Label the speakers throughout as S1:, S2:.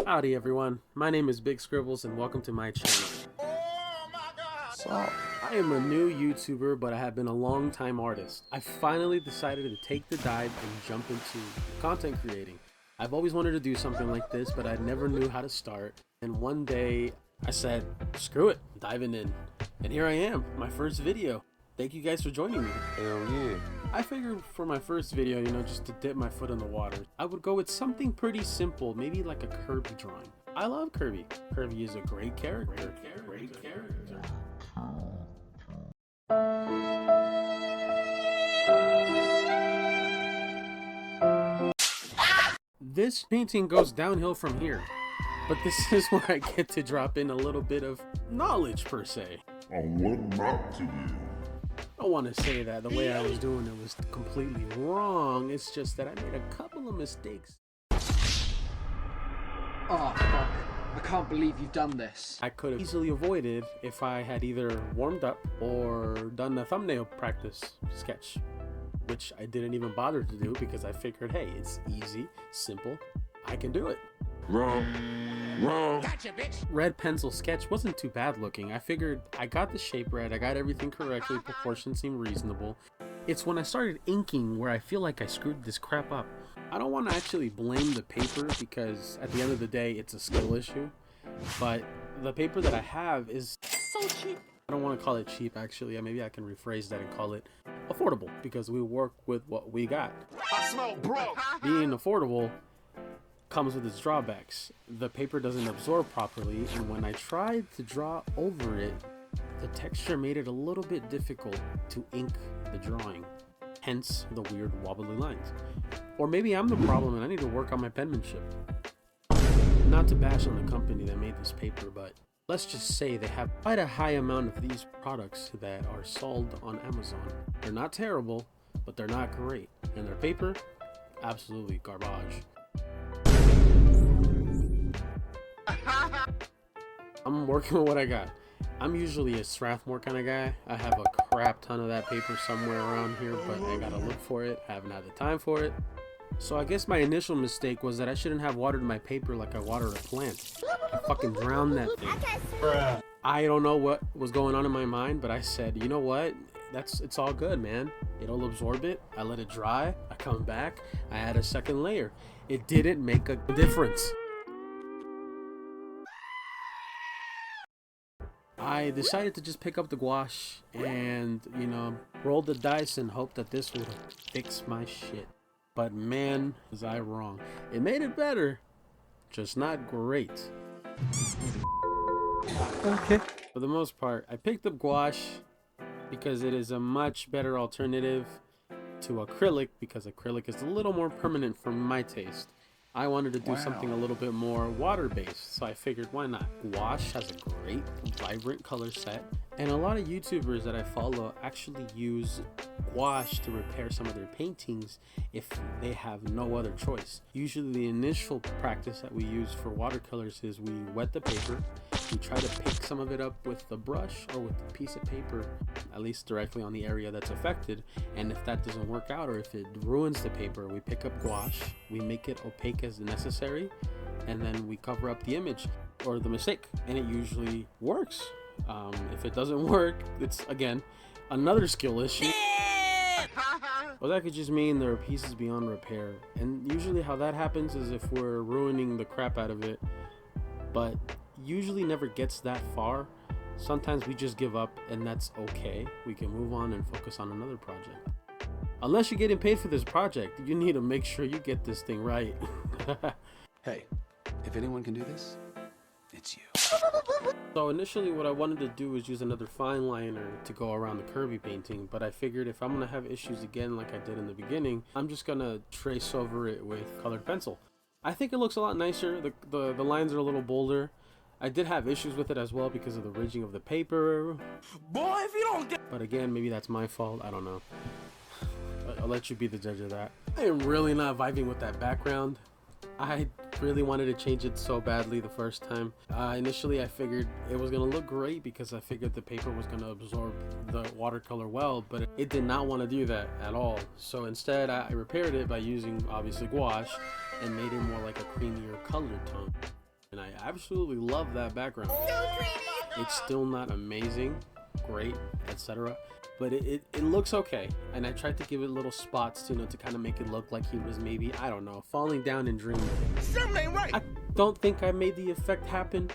S1: Howdy everyone, my name is Big Scribbles and welcome to my channel. So, I am a new YouTuber, but I have been a long time artist. I finally decided to take the dive and jump into content creating. I've always wanted to do something like this, but I never knew how to start. And one day I said, screw it, diving in. And here I am, my first video. Thank you guys for joining me.
S2: Hell yeah.
S1: I figured for my first video, just to dip my foot in the water, I would go with something pretty simple, maybe like a Kirby drawing. I love Kirby. Kirby is a great character. Great character. This painting goes downhill from here, but this is where I get to drop in a little bit of knowledge per se.
S3: On what not to do.
S1: I don't want to say that the way I was doing it was completely wrong. It's just that I made a couple of mistakes.
S4: Oh fuck, I can't believe you've done this.
S1: I could have easily avoided if I had either warmed up or done a thumbnail practice sketch, which I didn't even bother to do because I figured, hey, it's easy, simple, I can do it.
S3: Wrong.
S4: Gotcha, bitch.
S1: Red pencil sketch wasn't too bad looking. I figured I got the shape right, I got everything correctly, proportions seemed reasonable. It's when I started inking where I feel like I screwed this crap up. I don't want to actually blame the paper because at the end of the day it's a skill issue, but the paper that I have is so cheap. I don't want to call it cheap actually, maybe I can rephrase that and call it affordable because we work with what we got.
S3: I smell broke.
S1: Being affordable comes with its drawbacks. The paper doesn't absorb properly, and when I tried to draw over it, the texture made it a little bit difficult to ink the drawing, hence the weird wobbly lines. Or maybe I'm the problem and I need to work on my penmanship. Not to bash on the company that made this paper, but let's just say they have quite a high amount of these products that are sold on Amazon. They're not terrible, but they're not great, and their paper, absolutely garbage. I'm working with what I got. I'm usually a Strathmore kind of guy. I have a crap ton of that paper somewhere around here, but I gotta look for it. I haven't had the time for it. So I guess my initial mistake was that I shouldn't have watered my paper like I water a plant. I fucking drowned that thing. Bruh. I don't know what was going on in my mind, but I said, you know what? It's all good, man. It'll absorb it. I let it dry. I come back. I add a second layer. It didn't make a difference. I decided to just pick up the gouache and, roll the dice and hope that this would fix my shit. But man, was I wrong. It made it better, just not great. Okay. For the most part, I picked up gouache because it is a much better alternative to acrylic because acrylic is a little more permanent for my taste. I wanted to do something a little bit more water-based, so I figured why not? Gouache has a great, vibrant color set, and a lot of YouTubers that I follow actually use gouache to repair some of their paintings if they have no other choice. Usually the initial practice that we use for watercolors is we wet the paper, we try to pick some of it up with the brush or with a piece of paper, at least directly on the area that's affected, and if that doesn't work out or if it ruins the paper, we pick up gouache, we make it opaque as necessary, and then we cover up the image or the mistake, and it usually works. If it doesn't work, it's again another skill issue. Well, that could just mean there are pieces beyond repair, and usually how that happens is if we're ruining the crap out of it, but usually never gets that far. Sometimes we just give up, and that's okay. We can move on and focus on another project. Unless you're getting paid for this project, you need to make sure you get this thing right.
S2: Hey, if anyone can do this, it's you.
S1: So initially what I wanted to do was use another fine liner to go around the Kirby painting, but I figured if I'm gonna have issues again like I did in the beginning, I'm just gonna trace over it with colored pencil. I think it looks a lot nicer. The lines are a little bolder. I did have issues with it as well because of the ridging of the paper.
S2: Boy, if you don't get...
S1: But again, maybe that's my fault. I don't know. I'll let you be the judge of that. I am really not vibing with that background. I really wanted to change it so badly the first time. Initially I figured it was gonna look great because I figured the paper was gonna absorb the watercolor well, but it did not want to do that at all. So instead I repaired it by using obviously gouache and made it more like a creamier colored tone. and I absolutely love that background. It's still not amazing, great, etc., but it looks okay, and I tried to give it little spots, you know, to kind of make it look like he was maybe, I don't know, falling down and dreaming.
S3: Something ain't right.
S1: I don't think I made the effect happen.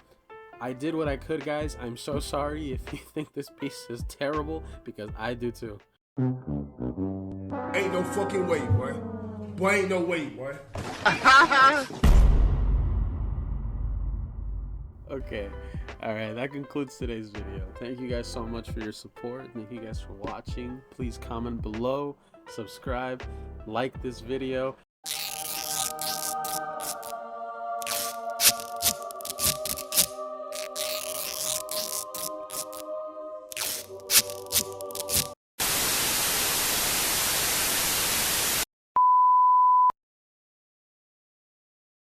S1: I did what I could, guys. I'm so sorry if you think this piece is terrible, because I do too.
S3: Ain't no fucking way, boy. Boy, ain't no way, boy.
S1: Okay, alright, that concludes today's video. Thank you guys so much for your support. Thank you guys for watching. Please comment below, subscribe, like this video,